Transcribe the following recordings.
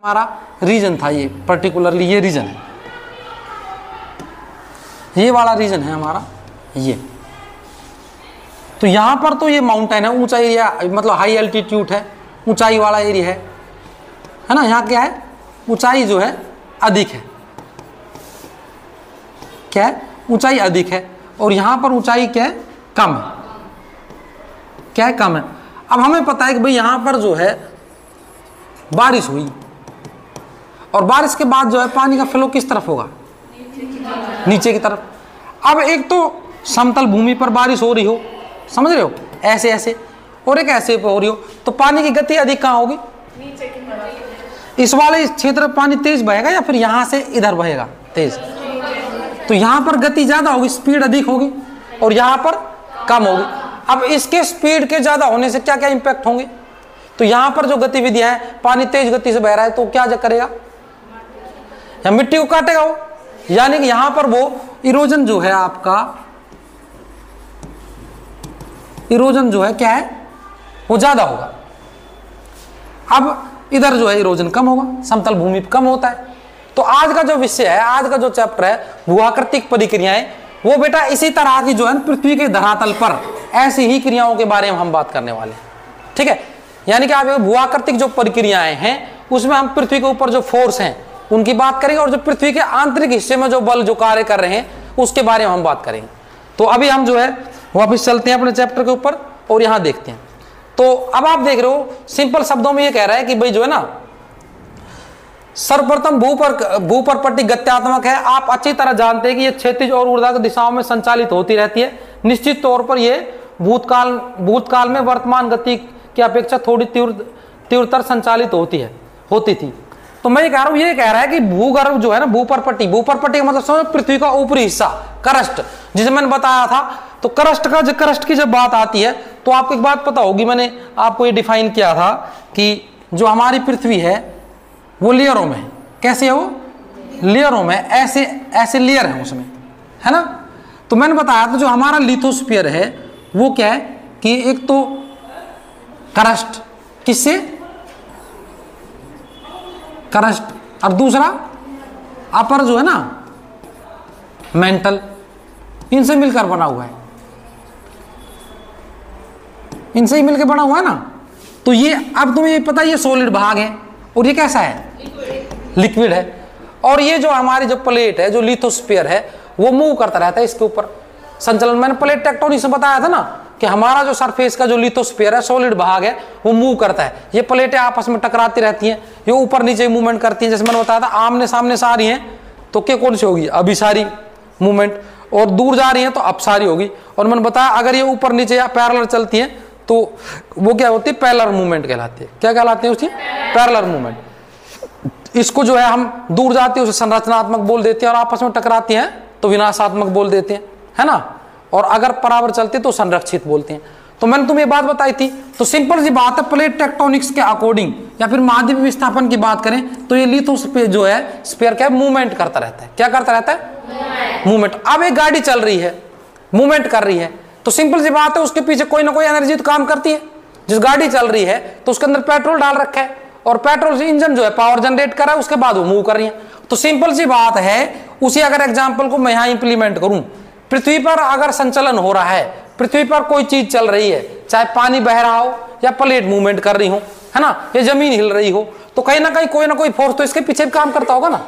हमारा रीजन था, ये पर्टिकुलरली ये रीजन है, ये वाला रीजन है हमारा ये। तो यहां पर तो ये माउंटेन है, ऊंचा एरिया, मतलब हाई एल्टीट्यूड है, ऊंचाई वाला एरिया है ना। यहां क्या है, ऊंचाई जो है अधिक है, क्या है, ऊंचाई अधिक है, और यहां पर ऊंचाई क्या है, कम है, क्या है, कम है। अब हमें पता है कि भाई यहां पर जो है बारिश हुई, और बारिश के बाद जो है पानी का फ्लो किस तरफ होगा, नीचे की तरफ। अब एक तो समतल भूमि पर बारिश हो रही हो, समझ रहे हो, ऐसे ऐसे, और एक ऐसे पे हो रही हो, तो पानी की गति अधिक कहाँ होगी, नीचे की तरफ। इस वाले क्षेत्र में पानी तेज बहेगा या फिर यहां से इधर बहेगा तेज, तो यहां पर गति ज्यादा होगी, स्पीड अधिक होगी, और यहां पर कम होगी। अब इसके स्पीड के ज्यादा होने से क्या क्या इंपैक्ट होंगे, तो यहां पर जो गतिविधियां है, पानी तेज गति से बह रहा है तो क्या करेगा, या मिट्टी को काटेगा वो, यानी कि यहां पर वो इरोजन जो है आपका, इरोजन जो है क्या है, वो ज्यादा होगा। अब इधर जो है इरोजन कम होगा, समतल भूमि पर कम होता है। तो आज का जो विषय है, आज का जो चैप्टर है भूआकृतिक परिक्रियाएं, वो बेटा इसी तरह की जो है पृथ्वी के धरातल पर ऐसी ही क्रियाओं के बारे में हम बात करने वाले हैं, ठीक है। यानी कि आप भूआकृतिक जो प्रक्रियाएं हैं उसमें हम पृथ्वी के ऊपर जो फोर्स हैं उनकी बात करेंगे, और जो पृथ्वी के आंतरिक हिस्से में जो बल जो कार्य कर रहे हैं उसके बारे में हम बात करेंगे। तो अभी हम जो है वापस चलते हैं अपने चैप्टर के ऊपर और यहां देखते हैं। तो अब आप देख रहे हो, सिंपल शब्दों में ये कह रहा है कि भाई जो है ना, सर्वप्रथम भूपरपट्टी गत्यात्मक है। आप अच्छी तरह जानते हैं कि ये क्षैतिज और ऊर्ध्वाधर दिशाओं में संचालित होती रहती है। निश्चित तौर पर ये भूतकाल में वर्तमान गति की अपेक्षा थोड़ी तीव्रतर संचालित होती थी। तो मैं ये कह रहा हूं, ये कह रहा है कि भूगर्भ जो है ना, भूपरपट्टी का मतलब समझो पृथ्वी का ऊपरी हिस्सा, क्रस्ट, जिसे मैंने बताया था। तो क्रस्ट की जब बात आती है तो आपको एक बात पता होगी, मैंने आपको ये डिफाइन किया था कि जो हमारी पृथ्वी है वो लेयरों में, कैसे है वो, लेयरों में, ऐसे लेयर है उसमें, है ना। तो मैंने बताया था जो हमारा लिथोस्फीयर है वो क्या है कि एक तो क्रस्ट, किससे, क्रस्ट, और दूसरा अपर जो है ना मेंटल, इनसे मिलकर बना हुआ है, इनसे ही मिलकर बना हुआ है ना। तो ये अब तुम्हें पता है ये सॉलिड भाग है, और ये कैसा है, लिक्विड है। और ये जो हमारी जो प्लेट है, जो लिथोस्फीयर है, वो मूव करता रहता है इसके ऊपर संचलन। मैंने प्लेट टेक्टोनिक्स में बताया था ना कि हमारा जो सरफेस का जो लिथोस्फीयर है, सॉलिड भाग है, वो मूव करता है। ये प्लेटें आपस में टकराती रहती हैं, ये ऊपर नीचे मूवमेंट करती हैं। जैसे मैंने बताया था, आमने सामने से आ रही हैं तो क्या कौन सी होगी, अभिसारी मूवमेंट, और दूर जा रही हैं तो अपसारी होगी। और मैंने बताया अगर ये ऊपर नीचे या पैरेलल चलती हैं तो वो क्या होती है, पैरेलल मूवमेंट कहलाती है। क्या कहलाती है उसकी, पैरेलल मूवमेंट। इसको जो है हम दूर जाती है उसे संरचनात्मक बोल देते हैं, और आपस में टकराती हैं तो विनाशात्मक बोल देते हैं, है ना। और अगर बराबर चलती है तो संरक्षित बोलते हैं। तो मैंने तुम्हें बात बताई थी। तो सिंपल सी बात है, प्लेट टेक्टोनिक्स के अकॉर्डिंग या फिर माध्यमिक विस्थापन की बात करें तो ये लिथोस्फीयर जो है स्फीयर क्या मूवमेंट करता रहता है। क्या करता रहता है, मूवमेंट। अब एक गाड़ी चल रही है, मूवमेंट कर रही है, तो सिंपल सी बात है उसके पीछे कोई ना कोई एनर्जी तो काम करती है। जिस गाड़ी चल रही है तो उसके अंदर पेट्रोल डाल रखा है, और पेट्रोल से इंजन जो है पावर जनरेट कर रहा है, उसके बाद वो मूव कर रही है। तो सिंपल सी बात है, उसी अगर एग्जांपल को मैं यहां इंप्लीमेंट करूं, पृथ्वी पर अगर संचलन हो रहा है, पृथ्वी पर कोई चीज चल रही है, चाहे पानी बह रहा हो या प्लेट मूवमेंट कर रही हो, है ना, या जमीन हिल रही हो, तो कहीं ना कहीं कोई ना कोई फोर्स तो इसके पीछे काम करता होगा ना।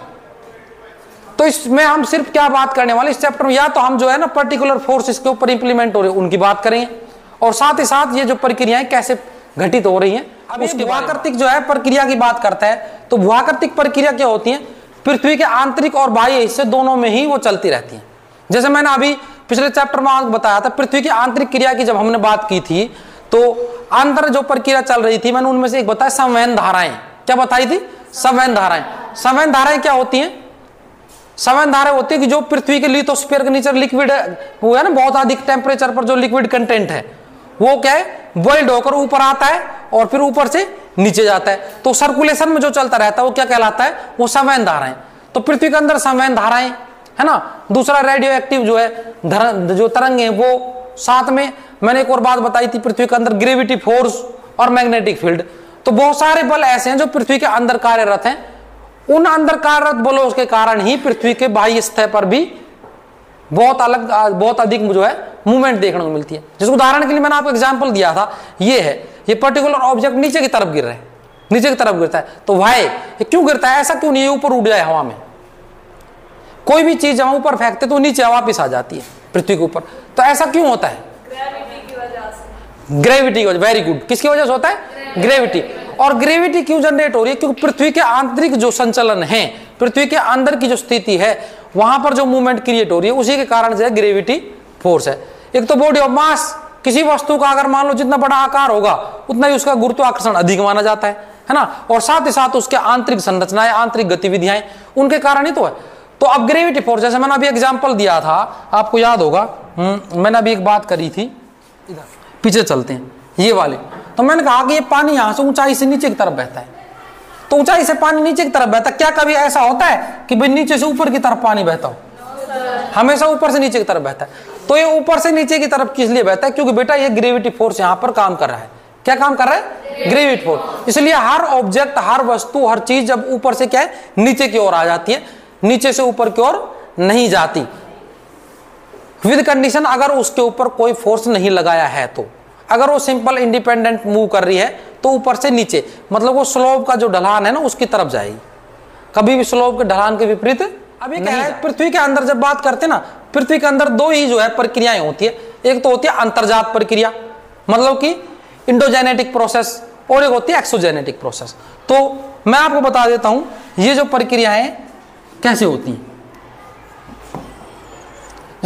तो इसमें हम सिर्फ क्या बात करने वाले इस चैप्टर में, या तो हम जो है ना पर्टिकुलर फोर्स इसके ऊपर इंप्लीमेंट हो रहे हैं उनकी बात करेंगे, और साथ ही साथ ये जो प्रक्रियाएं कैसे घटित हो रही हैं अब उसके। भूआकृतिक जो है प्रक्रिया की बात करता है, तो भूआकृतिक प्रक्रिया क्या होती है, पृथ्वी के आंतरिक और बाह्य हिस्से दोनों में ही वो चलती रहती है। जैसे मैंने अभी पिछले चैप्टर में आपको बताया था, पृथ्वी की आंतरिक क्रिया की जब हमने बात की थी तो अंदर जो प्रक्रिया चल रही थी, मैंने उनमें से एक बताया संवहन धाराएं। क्या बताई थी, संवहन धाराएं। संवहन धाराएं क्या होती हैं, संवहन धाराएं होती है कि जो पृथ्वी के लिथोस्फीयर के नीचे लिक्विड वो है ना, बहुत अधिक टेम्परेचर पर जो लिक्विड कंटेंट है वो क्या है, बॉइल्ड होकर ऊपर आता है और फिर ऊपर से नीचे जाता है। तो सर्कुलेशन में जो चलता रहता है वो क्या कहलाता है, वो संवहन धाराएं। तो पृथ्वी के अंदर संवहन धाराएं है ना। दूसरा रेडियो एक्टिव जो है जो तरंग है वो। साथ में मैंने एक और बात बताई थी, पृथ्वी के अंदर ग्रेविटी फोर्स और मैग्नेटिक फील्ड। तो बहुत सारे बल ऐसे हैं जो पृथ्वी के अंदर कार्यरत हैं, उन अंदर कार्यरत बलों के कारण ही पृथ्वी के बाह्य सतह पर भी बहुत अधिक जो है मूवमेंट देखने को मिलती है। जिस उदाहरण के लिए मैंने आपको एग्जांपल दिया था, ये है, ये पर्टिकुलर ऑब्जेक्ट नीचे की तरफ गिर रहा है, नीचे की तरफ गिरता है, तो वाई ये क्यों गिरता है? ऐसा क्यों नहीं है ऊपर उड़ जाए हवा में? कोई भी चीज जब ऊपर फेंकते तो नीचे वापस आ जाती है पृथ्वी के ऊपर, तो ऐसा क्यों होता है? ग्रेविटी की वजह। वेरी गुड, किसकी वजह से होता है? ग्रेविटी। और ग्रेविटी क्यों जनरेट हो रही है? क्योंकि पृथ्वी के आंतरिक जो संचलन है, पृथ्वी के अंदर की जो स्थिति है, वहां पर जो मूवमेंट क्रिएट हो रही है, उसी के कारण से ग्रेविटी फोर्स है। एक तो बॉडी ऑफ मास, किसी वस्तु का अगर मान लो जितना बड़ा आकार होगा उतना ही उसका गुरुत्वाकर्षण अधिक माना जाता है ना, और साथ ही साथ उसके आंतरिक संरचनाएं, आंतरिक गतिविधियां उनके कारण ही तो है। तो अब ग्रेविटी फोर्स, जैसे मैंने अभी एग्जांपल दिया था, आपको याद होगा, मैंने अभी एक बात करी थी, इधर पीछे चलते हैं, ये वाले, तो मैंने कहा कि ये पानी यहां से ऊंचाई से नीचे की तरफ बहता है, तो ऊंचाई से पानी नीचे की तरफ बहता है, क्या कभी ऐसा होता है कि भाई नीचे से ऊपर की तरफ पानी बहता हो? हमेशा ऊपर से नीचे की तरफ बहता है। तो ये ऊपर से नीचे की तरफ किस लिए बहता है? क्योंकि बेटा ये ग्रेविटी फोर्स यहां पर काम कर रहा है। क्या काम कर रहा है? Gravity force. इसलिए हर ऑब्जेक्ट, हर वस्तु, हर चीज जब ऊपर से क्या है, नीचे की ओर आ जाती है, नीचे से ऊपर की ओर नहीं जाती, विद कंडीशन अगर उसके ऊपर कोई फोर्स नहीं लगाया है तो। अगर वो सिंपल इंडिपेंडेंट मूव कर रही है तो ऊपर से नीचे, मतलब वो स्लोप का जो ढलान है ना उसकी तरफ जाएगी, कभी भी स्लोप के ढलान के विपरीत। अभी क्या है, पृथ्वी के अंदर जब बात करते हैं ना, पृथ्वी के अंदर दो ही जो है प्रक्रियाएं होती है, एक तो होती है अंतर्जात प्रक्रिया, मतलब कि इंडोजेनेटिक प्रोसेस, और एक होती है एक्सोजेनेटिक प्रोसेस। तो मैं आपको बता देता हूं ये जो प्रक्रियाएं कैसे होती हैं।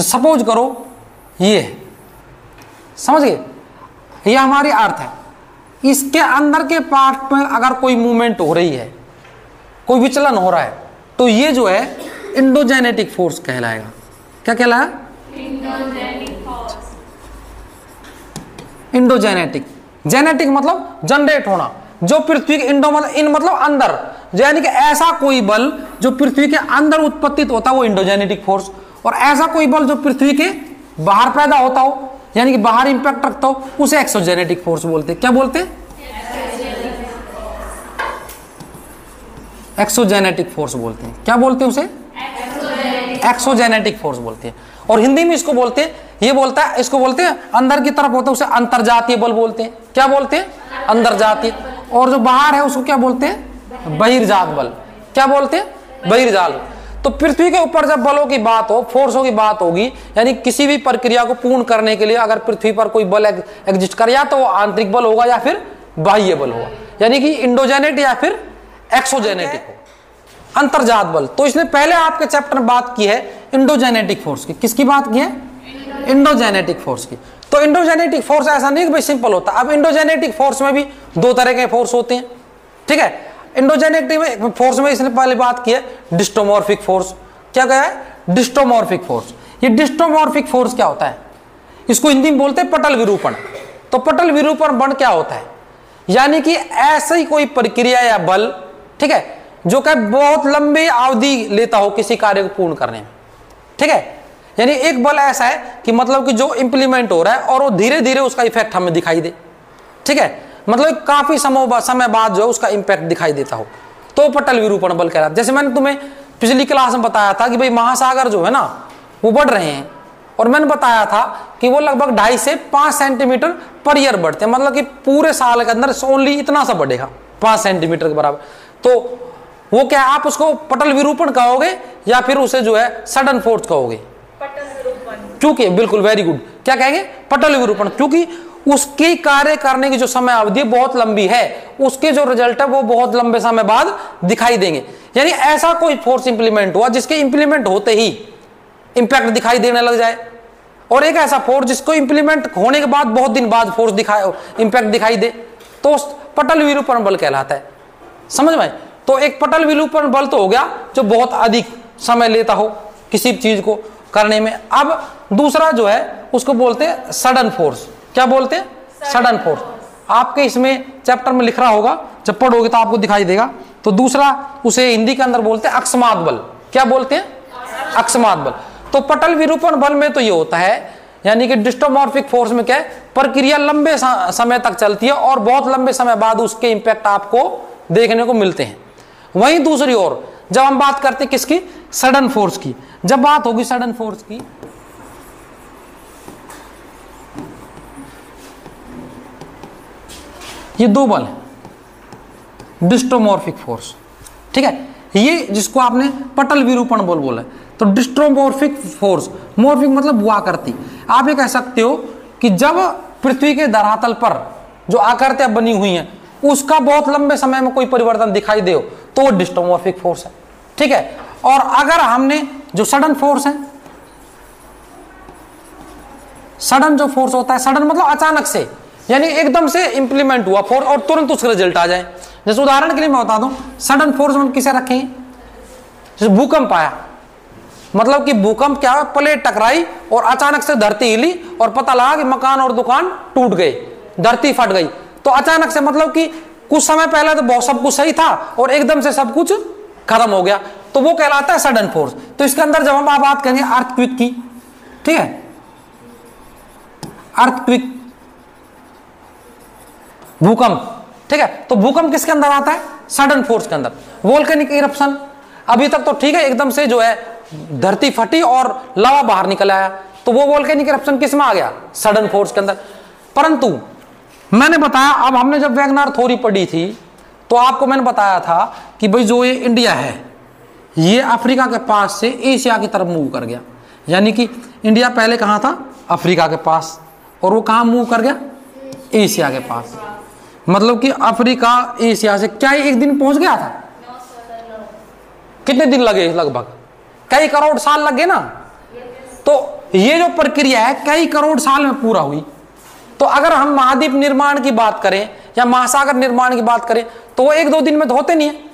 सपोज करो ये है, समझ गए, ये हमारी अर्थ है, इसके अंदर के पार्ट में अगर कोई मूवमेंट हो रही है, कोई विचलन हो रहा है, तो ये जो है इंडोजेनेटिक फोर्स कहलाएगा। क्या कहलाएगा? इंडोजेनेटिक। जेनेटिक मतलब जनरेट होना, जो पृथ्वी के इंडो मतलब इन मतलब अंदर, यानी कि ऐसा कोई बल जो पृथ्वी के अंदर उत्पत्तित होता है वो इंडोजेनेटिक फोर्स, और ऐसा कोई बल जो पृथ्वी के बाहर पैदा होता हो, यानी कि बाहर इंपैक्ट रखता हो, उसे एक्सोजेनेटिक फोर्स बोलते हैं। क्या बोलते हैं? एक्सोजेनेटिक फोर्स बोलते हैं। क्या बोलते हैं उसे? एक्सोजेनेटिक फोर्स बोलते हैं। और हिंदी में इसको बोलते हैं, ये बोलता है, इसको बोलते हैं अंदर की तरफ होता है उसे अंतरजातीय बल बोलते हैं। क्या बोलते हैं? अंतरजातीय। और जो बाहर है उसको क्या बोलते हैं? बहिर्जात बल। क्या बोलते हैं? बहिर्जात। तो पृथ्वी के ऊपर जब बलों की बात हो, फोर्सों की बात होगी, यानी किसी भी प्रक्रिया को पूर्ण करने के लिए अगर पृथ्वी पर कोई बल एग्जिस्ट करे, या तो वो आंतरिक बल होगा या फिर बाह्य बल होगा, यानी कि इंडोजेनेट या फिर एक्सोजेनेटिक हो, अंतर्जात बल। तो इसने पहले आपके चैप्टर में बात की है इंडोजेनेटिक फोर्स की। किसकी बात की है? इंडोजेनेटिक फोर्स की। तो इंडोजेनेटिक फोर्स ऐसा नहीं कि भाई सिंपल होता। अब इंडोजेनेटिक फोर्स में भी दो तरह के फोर्स होते हैं, ठीक है। इंडोजेनेटिक फोर्स में इसने पहले बात की है डिस्टोमॉर्फिक फोर्स। क्या कहा है? डिस्टोमॉर्फिक फोर्स। ये डिस्टोमॉर्फिक फोर्स क्या होता है? इसको हिंदी में बोलते हैं पटल विरूपण। तो पटल विरूपण बल क्या होता है? यानी कि ऐसी कोई प्रक्रिया या बल, ठीक है, जो कि बहुत लंबी अवधि लेता हो किसी कार्य को पूर्ण करने में, ठीक है। यानी एक बल ऐसा है कि मतलब कि जो इंप्लीमेंट हो रहा है और वो धीरे धीरे उसका इफेक्ट हमें दिखाई दे, ठीक है, मतलब काफी समय बाद जो है उसका इंपैक्ट दिखाई देता हो, तो पटल विरूपण बल कहलाता है। जैसे मैंने तुम्हें पिछली क्लास में बताया था कि भाई महासागर जो है ना वो बढ़ रहे हैं, और मैंने बताया था कि वो लगभग 2.5 से 5 सेंटीमीटर पर ईयर बढ़ते हैं, मतलब कि पूरे साल के अंदर ओनली इतना सा बढ़ेगा, 5 सेंटीमीटर के बराबर। तो वो क्या, आप उसको पटल विरूपण कहोगे या फिर उसे जो है सडन फोर्स कहोगे? क्योंकि बिल्कुल, वेरी गुड, क्या कहेंगे? पटल विरूपण, क्योंकि उसकी कार्य करने की जो समय अवधि बहुत लंबी है, उसके जो रिजल्ट है वो बहुत लंबे समय बाद दिखाई देंगे। यानी ऐसा कोई फोर्स इंप्लीमेंट हुआ जिसके इंप्लीमेंट होते ही इंपैक्ट दिखाई देने लग जाए, और एक ऐसा फोर्स जिसको इंप्लीमेंट होने के बाद बहुत दिन बाद फोर्स दिखाए, इंपैक्ट दिखाई दे, तो पटल विरूपण बल कहलाता है। समझ में? तो एक पटल विरूपण बल तो हो गया जो बहुत अधिक समय लेता हो किसी चीज को करने में। अब दूसरा जो है उसको बोलते हैं सडन फोर्स। क्या बोलते हैं? Sudden force. आपके इसमें चैप्टर में लिख रहा होगा, जब पढ़ोगे तो आपको दिखाई देगा। तो दूसरा उसे हिंदी के अंदर बोलते हैं अकस्मात बल। क्या बोलते हैं? अकस्मात बल। तो पटल विरूपण बल में तो ये होता है, यानी कि डिस्टोमॉर्फिक फोर्स में क्या है, प्रक्रिया लंबे समय तक चलती है और बहुत लंबे समय बाद उसके इंपैक्ट आपको देखने को मिलते हैं। वहीं दूसरी ओर जब हम बात करते हैं किसकी, सडन फोर्स की, जब बात होगी सडन फोर्स की, ये दो बल है, डिस्ट्रोमॉर्फिक फोर्स, ठीक है, ये जिसको आपने पटल विरूपण बल बोला है। तो डिस्ट्रोमॉर्फिक फोर्स, मॉर्फिक मतलब हुआ करती, आप ये कह सकते हो कि जब पृथ्वी के धरातल पर जो आकृतियां बनी हुई हैं उसका बहुत लंबे समय में कोई परिवर्तन दिखाई दे तो वो डिस्ट्रोमॉर्फिक फोर्स है, ठीक है। और अगर हमने जो सडन फोर्स है, सडन जो फोर्स होता है, सडन मतलब अचानक से, यानी एकदम से इंप्लीमेंट हुआ फोर्स और तुरंत उसका रिजल्ट आ जाए। जैसे उदाहरण के लिए मैं बता दूं, सडन फोर्स हम किसे रखेंगे, जैसे भूकंप आया, मतलब कि भूकंप क्या है, प्लेट टकराई और अचानक से धरती हिली और पता लगा कि मकान और दुकान टूट गए, धरती फट गई। तो अचानक से मतलब कि कुछ समय पहले तो बहुत सब कुछ सही था और एकदम से सब कुछ खत्म हो गया, तो वो कहलाता है सडन फोर्स। तो इसके अंदर जब हम बात करेंगे अर्थक्वेक की, ठीक है, अर्थक्वेक भूकंप, ठीक है, तो भूकंप किसके अंदर आता है, सडन फोर्स के अंदर। वोल्केनिक इरप्शन अभी तक तो ठीक है, एकदम से जो है धरती फटी और लावा बाहर निकल आया, तो वो वोल्केनिक इरप्शन किस में आ गया, सडन फोर्स के अंदर। परंतु मैंने बताया, अब हमने जब वैगनार थ्योरी पढ़ी थी तो आपको मैंने बताया था कि भाई जो ये इंडिया है ये अफ्रीका के पास से एशिया की तरफ मूव कर गया, यानी कि इंडिया पहले कहां था, अफ्रीका के पास, और वो कहां मूव कर गया, एशिया के पास। मतलब कि अफ्रीका एशिया से क्या एक दिन पहुंच गया था, कितने दिन लगे, लगभग कई करोड़ साल लगे ना। तो ये जो प्रक्रिया है कई करोड़ साल में पूरा हुई। तो अगर हम महाद्वीप निर्माण की बात करें या महासागर निर्माण की बात करें तो वो एक दो दिन में तो होते नहीं है।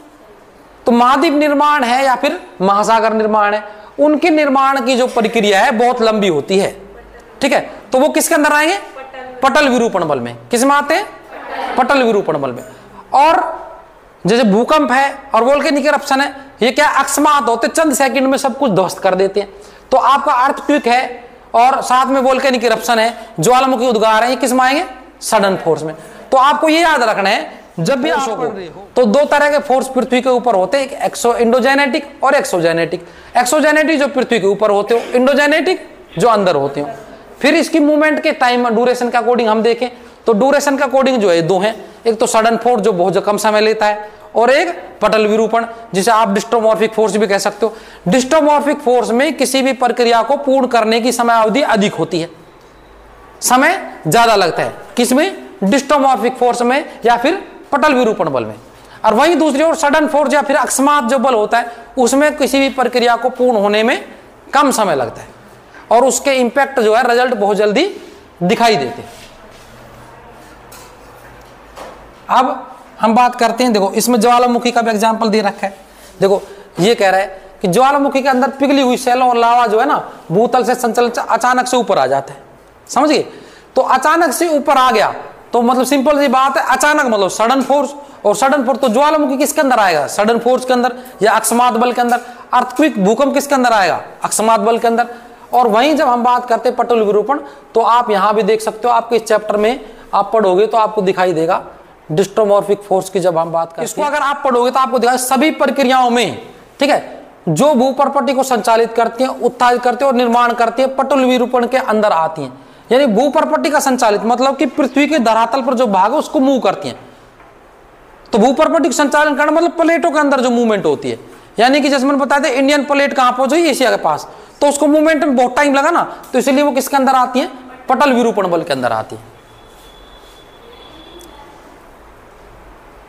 तो महाद्वीप निर्माण है या फिर महासागर निर्माण है, उनके निर्माण की जो प्रक्रिया है बहुत लंबी होती है, ठीक है। तो वो किसके अंदर आएंगे, पटल विरूपण बल में। किस में आते हैं, पटल विरूपण बल में। और जैसे भूकंप है और वोल्केनिक इरप्शन है, ये क्या अकस्मात होते, चंद सेकंड में सब कुछ ध्वस्त कर देते हैं। तो आपका अर्थक्वेक है और साथ में वोल्केनिक इरप्शन है, ज्वालामुखी उद्गार है, ये किस में आएंगे, सडन फोर्स में। तो आपको ये याद रखना है जब भी आप पढ़ रहे हो तो दो तरह के फोर्स पृथ्वी के ऊपर होते हैं, एक एक्सोजेनेटिक और एक्सोजेनेटिक। एक्सोजेनेटिक जो पृथ्वी के ऊपर होते हो, इंडोजेनेटिक जो अंदर होते हो। फिर इसकी मूवमेंट के टाइम ड्यूरेशन के अकॉर्डिंग हम देखें तो ड्यूरेशन के अकॉर्डिंग जो है दो हैं, एक तो सडन फोर्स जो बहुत कम समय लेता है और एक पटल विरूपण जिसे आप डिस्ट्रोमॉर्फिक फोर्स भी कह सकते हो। डिस्ट्रोमॉर्फिक फोर्स में किसी भी प्रक्रिया को पूर्ण करने की समय अवधि अधिक होती है, समय ज्यादा लगता है, किसमें, डिस्ट्रोमॉर्फिक फोर्स में या फिर पटल विरूपण बल में। और वहीं दूसरी ओर सडन फोर्स या फिर अकस्मात जो बल होता है उसमें किसी भी प्रक्रिया को पूर्ण होने में कम समय लगता है और उसके इंपैक्ट जो है रिजल्ट बहुत जल्दी दिखाई देते हैं। अब हम बात करते हैं, देखो इसमें ज्वालामुखी का भी एग्जांपल दे रखा है। देखो ये कह रहा है कि ज्वालामुखी के अंदर पिघली हुई सेलों और लावा जो है ना भूतल से संचलन अचानक से ऊपर आ जाता है, समझ गए। तो अचानक से ऊपर आ गया तो मतलब सिंपल सी बात है, अचानक मतलब सडन फोर्स, और सडन फोर्स तो ज्वालामुखी किसके अंदर आएगा, सडन फोर्स के अंदर या अकस्मात बल के अंदर। अर्थक्वेक भूकंप किसके अंदर आएगा, अकस्मात बल के अंदर। और वहीं जब हम बात करते हैं पटल विरूपण तो आप यहां भी देख सकते हो, आपके इस चैप्टर में आप पढ़ोगे तो आपको दिखाई देगा डिस्ट्रोमॉर्फिक फोर्स की जब हम बात करते हैं, इसको अगर आप पढ़ोगे तो आपको दिखाई सभी प्रक्रियाओं में, ठीक है, जो भूप्रपट्टी को संचालित करती हैं, उत्साहित करती है और निर्माण करती है, पटल विरूपण के अंदर आती हैं। यानी भूप्रपट्टी का संचालित मतलब कि पृथ्वी के धरातल पर जो भाग है उसको मूव करती हैं। तो भूप्रपट्टी का संचालन करना मतलब प्लेटों के अंदर जो मूवमेंट होती है, यानी कि जैसे मैंने बताया था इंडियन प्लेट कहां पहुंची, एशिया के पास, तो उसको मूवमेंट में बहुत टाइम लगा ना, तो इसलिए वो किसके अंदर आती है, पटल विरूपण बल के अंदर आती है।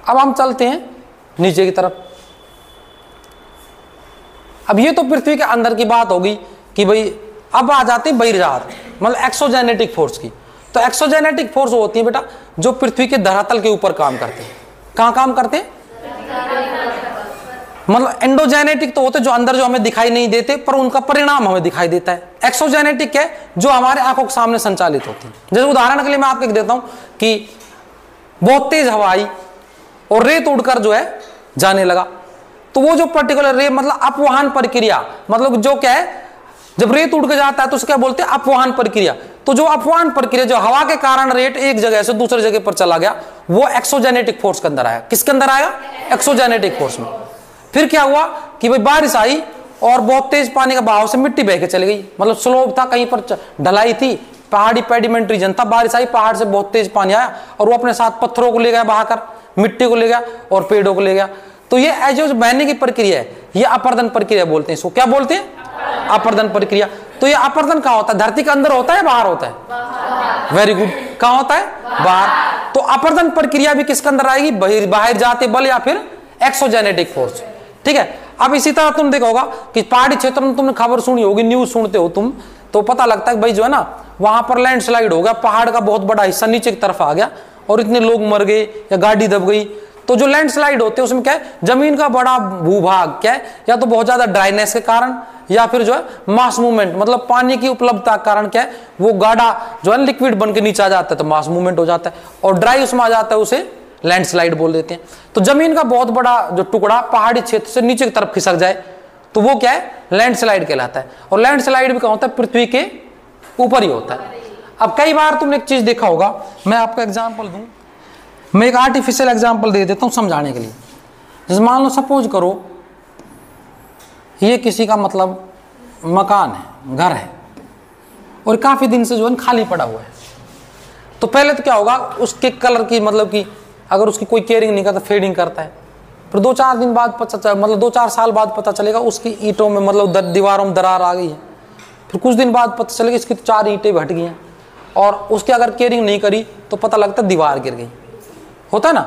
अब हम चलते हैं नीचे की तरफ। अब ये तो पृथ्वी के अंदर की बात होगी कि भाई अब आ जाती है बहिर्जात मतलब एक्सोजेनेटिक फोर्स की। तो एक्सोजेनेटिक फोर्स होती है बेटा जो पृथ्वी के धरातल के ऊपर काम करते हैं। कहां काम करते हैं, मतलब एंडोजेनेटिक तो होते जो अंदर जो हमें दिखाई नहीं देते पर उनका परिणाम हमें दिखाई देता है। एक्सोजेनेटिक है जो हमारे आंखों के सामने संचालित होती है। जैसे उदाहरण के लिए मैं आपको देता हूं कि बहुत तेज हवा आई और रेत उड़कर जो है जाने लगा, तो वो जो पर्टिकुलर रे मतलब अपवहन प्रक्रिया, मतलब जो क्या है जब रेत उड़ के जाता है तो उसको क्या बोलते हैं, अपवहन प्रक्रिया। तो जो अपवाहन प्रक्रिया, जो हवा के कारण रेट एक जगह से दूसरी जगह पर चला गया, वो एक्सोजेनेटिक फोर्स के अंदर आया। किसके अंदर आया? एक्सोजेनेटिक फोर्स में। फिर क्या हुआ कि भाई बारिश आई और बहुत तेज पानी का बहाव से मिट्टी बह के चली गई, मतलब स्लोप था, कहीं पर ढलाई थी, पहाड़ी पेडिमेंट रीजन था, बारिश आई, पहाड़ से बहुत तेज पानी आया और वो अपने साथ पत्थरों को ले गया बहाकर, मिट्टी को ले गया और पेड़ों को ले गया। तो ये जो बहने की प्रक्रिया है, ये अपर्दन प्रक्रिया बोलते हैं। इसको क्या बोलते हैं? अपर्दन प्रक्रिया। तो ये अपर्दन कहाँ होता है? धरती के अंदर होता है, बाहर होता है? Very good. कहाँ होता है? बाहर। तो अपर्दन प्रक्रिया भी किसके अंदर आएगी? बाहर जाते बल या फिर एक्सोजेनेटिक फोर्स। ठीक है। अब इसी तरह तुम देखा होगा कि पहाड़ी क्षेत्र में तुमने खबर सुनी होगी, न्यूज सुनते हो तुम, तो पता लगता है कि भाई जो है ना, वहां पर लैंडस्लाइड हो गया, पहाड़ का बहुत बड़ा हिस्सा नीचे की तरफ आ गया और इतने लोग मर गए या गाड़ी दब गई। तो जो लैंडस्लाइड होते हैं उसमें क्या है? जमीन का बड़ा भूभाग क्या है, या तो बहुत ज्यादा ड्राइनेस के कारण या फिर जो है मास मूवमेंट, मतलब पानी की उपलब्धता के कारण क्या है, वो गाढ़ा जो है लिक्विड बन के नीचे आ जाता है तो मास मूवमेंट हो जाता है, और ड्राई उसमें आ जाता है, उसे लैंडस्लाइड बोल देते हैं। तो जमीन का बहुत बड़ा जो टुकड़ा पहाड़ी क्षेत्र से नीचे की तरफ खिसक जाए तो वो क्या है? लैंडस्लाइड कहलाता है। और लैंडस्लाइड भी कहाँ होता है? पृथ्वी के ऊपर ही होता है। अब कई बार तुमने एक चीज देखा होगा, मैं आपको एग्जांपल दूं, मैं एक आर्टिफिशियल एग्जांपल दे देता हूं समझाने के लिए। जैसे मान लो, सपोज करो ये किसी का मतलब मकान है, घर है, और काफी दिन से जो है खाली पड़ा हुआ है। तो पहले तो क्या होगा, उसके कलर की, मतलब कि अगर उसकी कोई केयरिंग नहीं करता, फेडिंग करता है, फिर 2-4 दिन बाद मतलब 2-4 साल बाद पता चलेगा उसकी ईंटों में, मतलब दीवारों में दरार आ गई है। फिर कुछ दिन बाद पता चलेगा इसकी 4 ईंटें भी हट गई हैं, और उसकी अगर केयरिंग नहीं करी तो पता लगता है दीवार गिर गई। होता है ना?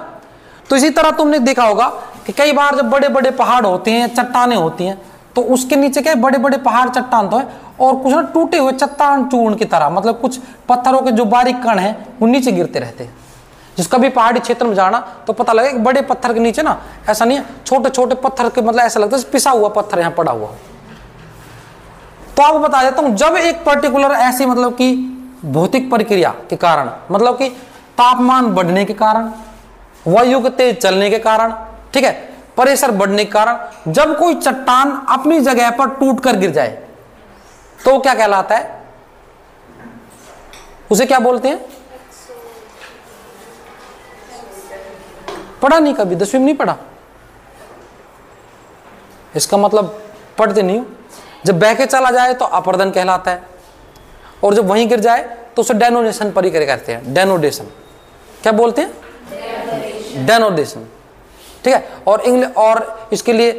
तो इसी तरह तुमने देखा होगा कि कई बार जब बड़े बड़े पहाड़ होते हैं, चट्टाने होती हैं, तो उसके नीचे क्या बड़े बड़े पहाड़ चट्टान तो है, और कुछ ना टूटे हुए चट्टान चूर्ण की तरह, मतलब कुछ पत्थरों के जो बारीक कण हैं वो नीचे गिरते रहते हैं। जिसका भी पहाड़ी क्षेत्र में जाना तो पता लगे बड़े पत्थर के नीचे ना ऐसा नहीं है, छोटे छोटे पत्थर के, मतलब ऐसा लगता है पिसा हुआ पत्थर यहाँ पड़ा हुआ। तो आपको बता देता हूं, जब एक पर्टिकुलर ऐसी मतलब कि भौतिक प्रक्रिया के कारण, मतलब कि तापमान बढ़ने के कारण, वायु के तेज चलने के कारण, ठीक है, प्रेशर बढ़ने के कारण, जब कोई चट्टान अपनी जगह पर टूट कर गिर जाए तो क्या कहलाता है? उसे क्या बोलते हैं? पढ़ा नहीं कभी? 10वीं में नहीं पढ़ा? इसका मतलब पढ़ते नहीं हो। जब बह के चला जाए तो अपर्दन कहलाता है, और जब वहीं गिर जाए तो उसे डेनोडेशन परिक्रिया करते हैं। डेनोडेशन क्या बोलते हैं? डेनोडेशन। ठीक है। और इसके लिए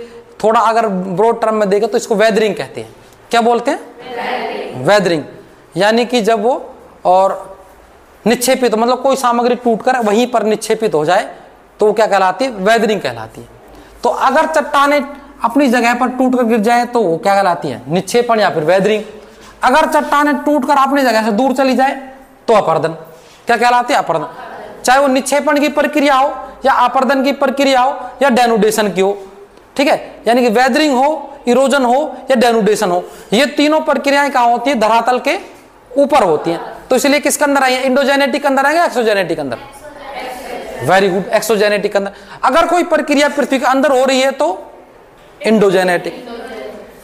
थोड़ा अगर ब्रॉड टर्म में देखें तो इसको वेदरिंग कहते हैं। क्या बोलते हैं? वेदरिंग। यानी कि जब वो और निक्षेपित, मतलब कोई सामग्री टूटकर वहीं पर निक्षेपित हो जाए तो वो क्या कहलाती है? वेदरिंग कहलाती है। तो अगर चट्टाने अपनी जगह पर टूटकर गिर जाए तो वो क्या कहलाती है? निक्षेपण या फिर वेदरिंग। अगर चट्टाने टूटकर अपनी जगह से दूर चली जाए तो अपर्दन। क्या कहलाती है? अपर्दन। चाहे वो निक्षेपण की प्रक्रिया हो या अपर्दन की प्रक्रिया हो या डेनुडेशन की हो। ठीक है। यानी कि वेदरिंग हो, इरोजन हो या डेनुडेशन हो, ये तीनों प्रक्रियाएं कहां होती है? धरातल के ऊपर होती हैं। तो इसलिए किसके अंदर आई है? इंडोजेनेटिक अंदर आएंगे, एक्सोजेनेटिक अंदर? वेरी गुड, एक्सोजेनेटिक अंदर। अगर कोई प्रक्रिया पृथ्वी के अंदर हो रही है तो इंडोजेनेटिक।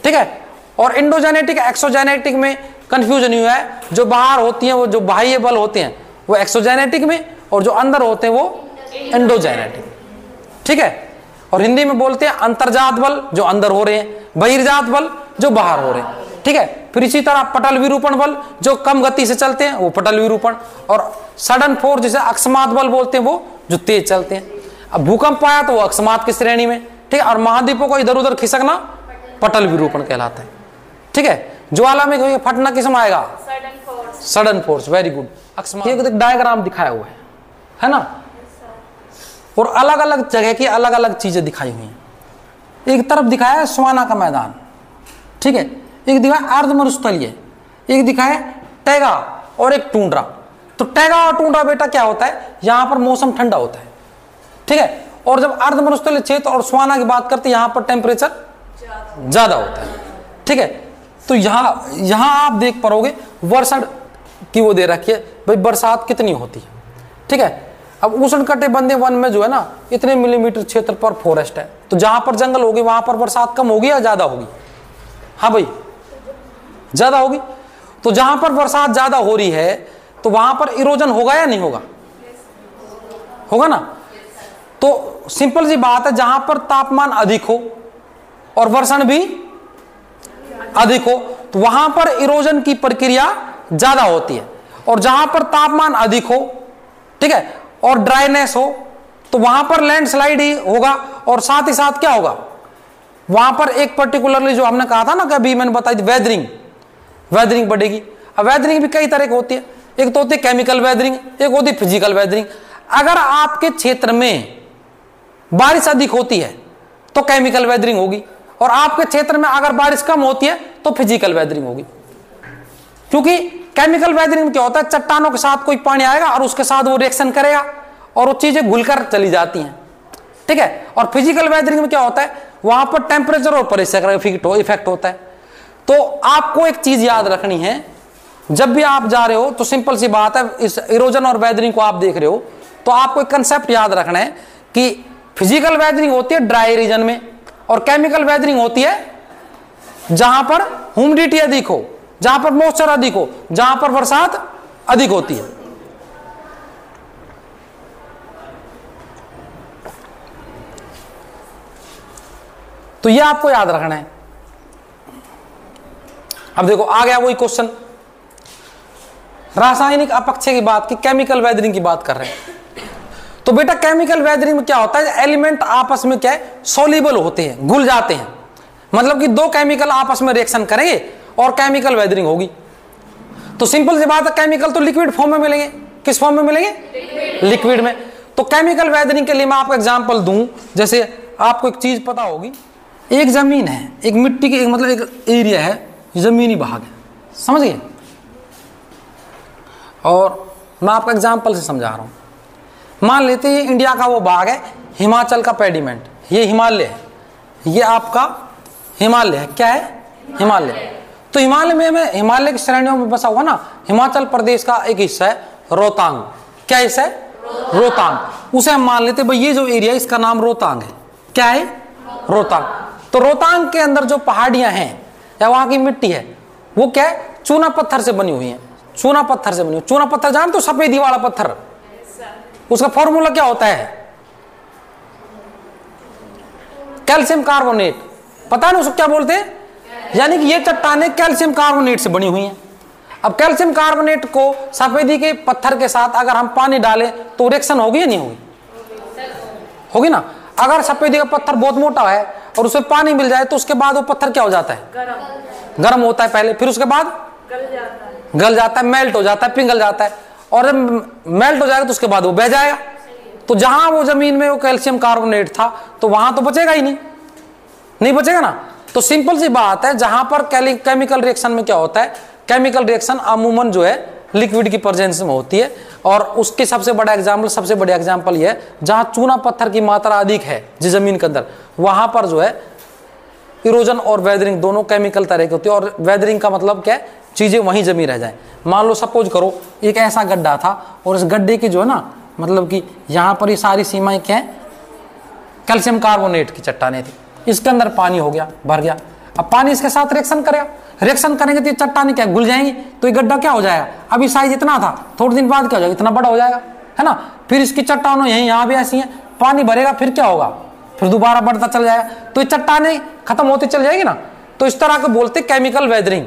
ठीक है। और इंडोजेनेटिक एक्सोजेनेटिक में कंफ्यूजन हुआ है, जो बाहर होती हैं वो जो बाह्य बल होते हैं वो एक्सोजेनेटिक में, और जो अंदर होते हैं वो इंडोजेनेटिक। ठीक है। और हिंदी में बोलते हैं अंतर्जात बल जो अंदर हो रहे हैं, बहिर्जात बल जो बाहर हो रहे हैं। ठीक है। फिर इसी तरह पटल विरूपण बल जो कम गति से चलते हैं वो पटल विरूपण, और सडन फोर्स जिसे अकस्मात बल बोलते हैं वो जो तेज चलते हैं। अब भूकंप आया तो वो अकस्मात की श्रेणी में। ठीक है। और महाद्वीपों को इधर उधर खिसकना पटल विरूपण कहलाता है। ठीक है। ज्वालामुखी फटना किस में आएगा? Sudden force. Very good. अकस्मात। एक डायग्राम दिखाया हुआ है ना, और अलग अलग जगह की अलग अलग चीजें दिखाई हुई हैं। एक तरफ दिखाया है स्वाना का मैदान, ठीक है, एक दिखाया अर्ध मरुस्थलीय, एक दिखाया टैगा और एक टूंड्रा। तो टैगा और टूंड्रा बेटा क्या होता है? यहां पर मौसम ठंडा होता है। ठीक है। और जब अर्ध मरुस्थलीय क्षेत्र और स्वाना की बात करते हैं यहां पर टेम्परेचर ज्यादा होता है। ठीक है। तो यहां आप देख पाओगे वर्षा की वो दे रखी है भाई, बरसात कितनी होती है। ठीक है। अब उष्णकटिबंधीय वन में जो है ना इतने मिलीमीटर क्षेत्र पर फॉरेस्ट है, तो जहां पर जंगल होगी वहां पर बरसात कम होगी या ज्यादा होगी? हाँ भाई, ज्यादा होगी। तो जहां पर बरसात ज्यादा हो रही है तो वहां पर इरोजन होगा या नहीं होगा? होगा ना। तो सिंपल सी बात है, जहां पर तापमान अधिक हो और वर्षण भी अधिक हो तो वहां पर इरोजन की प्रक्रिया ज्यादा होती है, और जहां पर तापमान अधिक हो, ठीक है, और ड्राइनेस हो तो वहां पर लैंडस्लाइड ही होगा, और साथ ही साथ क्या होगा, वहां पर एक पर्टिकुलरली जो हमने कहा था ना कि अभी मैंने बताई थी वेदरिंग बढ़ेगी। अब वेदरिंग भी कई तरह की होती है, एक तो होती है केमिकल वेदरिंग, एक होती है फिजिकल वेदरिंग। अगर आपके क्षेत्र में बारिश अधिक होती है तो केमिकल वेदरिंग होगी, और आपके क्षेत्र में अगर बारिश कम होती है तो फिजिकल वेदरिंग होगी। क्योंकि केमिकल वेदरिंग में क्या होता है, चट्टानों के साथ कोई पानी आएगा और उसके साथ वो रिएक्शन करेगा और वो चीजें घुलकर चली जाती हैं, ठीक है। और फिजिकल वेदरिंग में क्या होता है, वहां पर टेम्परेचर और प्रेशर का इफेक्ट होता है। तो आपको एक चीज याद रखनी है, जब भी आप जा रहे हो तो सिंपल सी बात है, इस इरोजन और वेदरिंग को आप देख रहे हो तो आपको एक कंसेप्ट याद रखना है कि फिजिकल वेदरिंग होती है ड्राई रीजन में, और केमिकल वेदरिंग होती है जहां पर ह्यूमिडिटी अधिक हो, जहां पर मॉइस्चर अधिक हो, जहां पर बरसात अधिक होती है। तो यह आपको याद रखना है। अब देखो आ गया वही क्वेश्चन, रासायनिक अपक्षय की बात की, केमिकल वेदरिंग की बात कर रहे हैं। तो बेटा केमिकल वेदरिंग में क्या होता है, एलिमेंट आपस में क्या है, सोल्यूबल होते हैं, घुल जाते हैं। मतलब कि दो केमिकल आपस में रिएक्शन करेंगे और केमिकल वेदरिंग होगी। तो सिंपल सी बात है, केमिकल तो लिक्विड फॉर्म में मिलेंगे। किस फॉर्म में मिलेंगे? लिक्विड में। तो केमिकल वेदरिंग के लिए मैं आपको एग्जांपल दूं, जैसे आपको एक चीज पता होगी, एक जमीन है, एक मिट्टी की मतलब एक एरिया है, जमीनी भाग है, समझ गए। और मैं आपको एग्जांपल से समझा रहा हूं। मान लेते हैं इंडिया का वो भाग है, हिमाचल का पेडिमेंट, ये हिमालय है, ये आपका हिमालय है। क्या है? हिमालय। तो हिमालय में हिमालय की श्रेणियों में बसा हुआ ना हिमाचल प्रदेश का एक हिस्सा है रोहतांग। क्या हिस्सा है? रोहतांग। उसे हम मान लेते भाई ये जो एरिया इसका नाम रोहतांग है। क्या है? रोहतांग। तो रोहतांग के अंदर जो पहाड़ियां हैं या वहां की मिट्टी है वो क्या है? चूना पत्थर से बनी हुई है। चूना पत्थर से बनी हुई। चूना पत्थर जानते हो? सफेदी वाला पत्थर। उसका फॉर्मूला क्या होता है? Calcium carbonate. पता नहीं उसको क्या बोलते हैं? यानी कि ये चट्टानें कैल्शियम कार्बोनेट से बनी हुई हैं। अब कैल्शियम कार्बोनेट को सफेदी के पत्थर के साथ अगर हम पानी डालें तो रिएक्शन होगी या नहीं होगी? होगी ना। अगर सफेदी का पत्थर बहुत मोटा है और उसमें पानी मिल जाए तो उसके बाद वो पत्थर क्या हो जाता है? गर्म होता है पहले, फिर उसके बाद गल जाता है, मेल्ट हो जाता है, पिघल जाता है, और जब मेल्ट हो जाएगा तो उसके बाद वो बह जाएगा। तो जहां वो जमीन में वो कैल्शियम कार्बोनेट था तो वहां तो बचेगा ही नहीं बचेगा ना। तो सिंपल सी बात है, जहां पर केमिकल रिएक्शन में क्या होता है, केमिकल रिएक्शन अमूमन जो है लिक्विड की प्रेजेंस में होती है, और उसके सबसे बड़ा एग्जांपल ये है जहां चूना पत्थर की मात्रा अधिक है जिस जमीन के अंदर, वहां पर जो है इरोजन और वेदरिंग दोनों केमिकल तरह की होती है। और वेदरिंग का मतलब क्या है? चीजें वहीं जमी रह जाए। मान लो सपोज करो एक ऐसा गड्ढा था और इस गड्ढे की जो है ना मतलब कि यहाँ पर ये सारी सीमाएं क्या है? कैल्शियम कार्बोनेट की चट्टानें थी। इसके अंदर पानी हो गया, भर गया। अब पानी इसके साथ रिएक्शन करेगा, रिएक्शन करेंगे तो ये चट्टानें क्या घुल जाएंगी, तो ये गड्ढा क्या हो जाएगा? अभी साइज इतना था, थोड़े दिन बाद क्या हो जाएगा? इतना बड़ा हो जाएगा, है ना। फिर इसकी चट्टानों यहाँ भी ऐसी हैं, पानी भरेगा फिर क्या होगा? फिर दोबारा बढ़ता चल जाएगा, तो ये चट्टानें खत्म होती चल जाएगी ना। तो इस तरह को बोलते केमिकल वेदरिंग।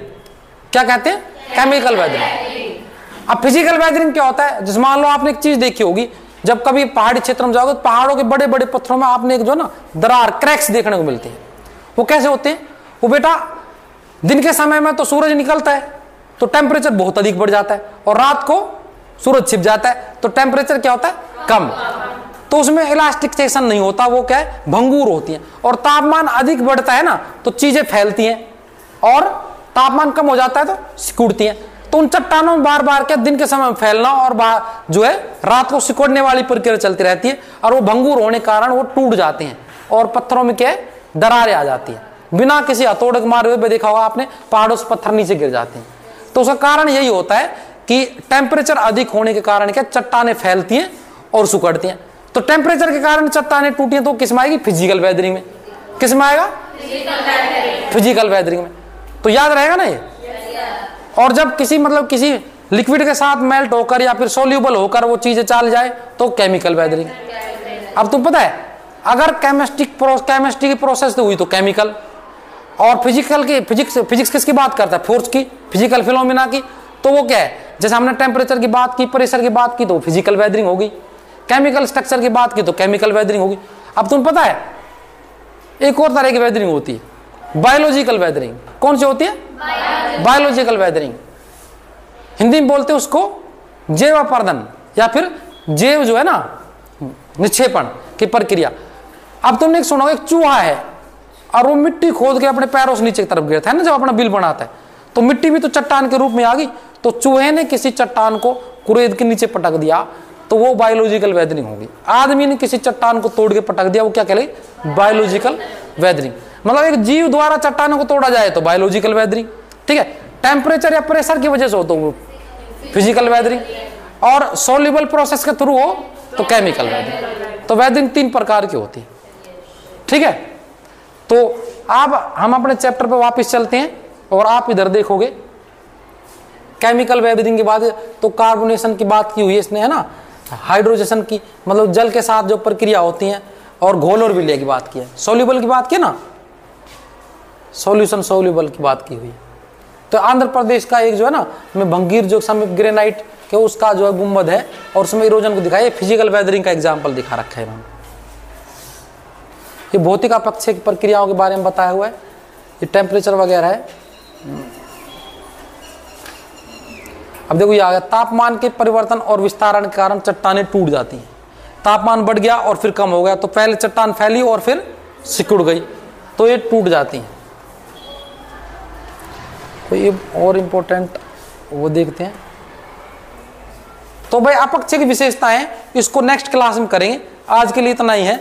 क्या कहते हैं? Chemical weathering. अब फिजिकल वेदरिंग क्या होता है? जैसे मान लो आपने एक चीज देखी होगी, जब कभी पहाड़ी क्षेत्र में जाओगे तो पहाड़ों के बड़े बड़े पत्थरों में आपने एक जो ना दरार, क्रैक्स देखने को मिलते हैं। वो कैसे होते हैं? वो बेटा दिन के समय में तो सूरज निकलता है तो टेम्परेचर बहुत अधिक बढ़ जाता है, और रात को सूरज छिप जाता है तो टेम्परेचर क्या होता है? कम। तो उसमें इलास्टिकेशन नहीं होता, वो क्या है? भंगुर होती है। और तापमान अधिक बढ़ता है ना तो चीजें फैलती हैं, और तापमान कम हो जाता है तो सिकुड़ती हैं। तो उन चट्टानों में बार बार क्या दिन के समय में फैलना और जो है रात को सिकुड़ने वाली प्रक्रिया चलती रहती है, और वो भंगुर होने के कारण वो टूट जाते हैं और पत्थरों में क्या है? दरारें आ जाती हैं। बिना किसी हथौड़े के मारे हुए देखा होगा आपने, पहाड़ों से पत्थर नीचे गिर जाते हैं। तो उसका कारण यही होता है कि टेम्परेचर अधिक होने के कारण क्या चट्टानें फैलती हैं और सिकुड़ती हैं। तो टेम्परेचर के कारण चट्टानें टूटी हैं तो किस में आएगी? फिजिकल वेदरिंग में। किस में आएगा? फिजिकल वेदरिंग में। तो याद रहेगा ना ये? और जब किसी किसी लिक्विड के साथ मेल्ट होकर या फिर सोल्यूबल होकर वो चीजें चाल जाए तो केमिकल वेदरिंग। अब तुम पता है अगर केमिस्ट्री की प्रोसेस हुई तो केमिकल, और फिजिक्स किसकी बात करता है, फोर्स की, फिजिकल फिनोमेना की, तो वो क्या है, जैसे हमने टेम्परेचर की बात की, प्रेशर की बात की तो फिजिकल वेदरिंग होगी, केमिकल स्ट्रक्चर की बात की तो केमिकल वेदरिंग होगी। अब तुम पता है एक और तरह की वेदरिंग होती है, बायोलॉजिकल वेदरिंग। कौन सी होती है? Biological weathering. हिंदी में बोलते हैं उसको जैवापर्दन या फिर जैव जो है ना निक्षेपण की प्रक्रिया। अब तुमने एक सुना, एक चूहा है और वो मिट्टी खोद के अपने पैरों से नीचे की तरफ गिरता है ना जब अपना बिल बनाता है, तो मिट्टी भी तो चट्टान के रूप में आ गई, तो चूहे ने किसी चट्टान को कुरेद के नीचे पटक दिया तो वो बायोलॉजिकल वेदरिंग होगी। आदमी ने किसी चट्टान को तोड़ के पटक दिया, वो क्या कहलाएगी? Biological weathering. मतलब एक जीव द्वारा चट्टानों को तोड़ा जाए तो बायोलॉजिकल वेदरिंग, ठीक है। टेम्परेचर या प्रेशर की वजह से हो तो वो फिजिकल वेदरिंग, और सोल्यूबल प्रोसेस के थ्रू हो तो केमिकल वेदरिंग। तो वेदरिंग 3 प्रकार की होती है, ठीक है। तो अब हम अपने चैप्टर पे वापस चलते हैं और आप इधर देखोगे केमिकल वेदरिंग के बाद तो कार्बोनेशन की बात की हुई है इसने, है ना, हाइड्रोजेशन की, मतलब जल के साथ जो प्रक्रिया होती है, और घोल और विलय की बात की है, सोल्यूबल की बात की ना, सॉल्यूशन सोल्यूबल की बात की हुई। तो आंध्र प्रदेश का एक जो है ना में भंगीर जो समित ग्रेनाइट के उसका जो है गुंबद है और उसमें इरोजन को दिखाया, फिजिकल वेदरिंग का एग्जाम्पल दिखा रखा है इन्होंने। ये भौतिक अपक्षय की प्रक्रियाओं के बारे में बताया हुआ है, ये टेम्परेचर वगैरह है। अब देखो ये आ गया, तापमान के परिवर्तन और विस्तारण के कारण चट्टानें टूट जाती हैं। तापमान बढ़ गया और फिर कम हो गया तो पहले चट्टान फैली और फिर सिकुड़ गई तो ये टूट जाती हैं। तो ये और इम्पोर्टेंट वो देखते हैं। तो भाई अपक्षय की विशेषताएं इसको नेक्स्ट क्लास में करेंगे, आज के लिए इतना ही है।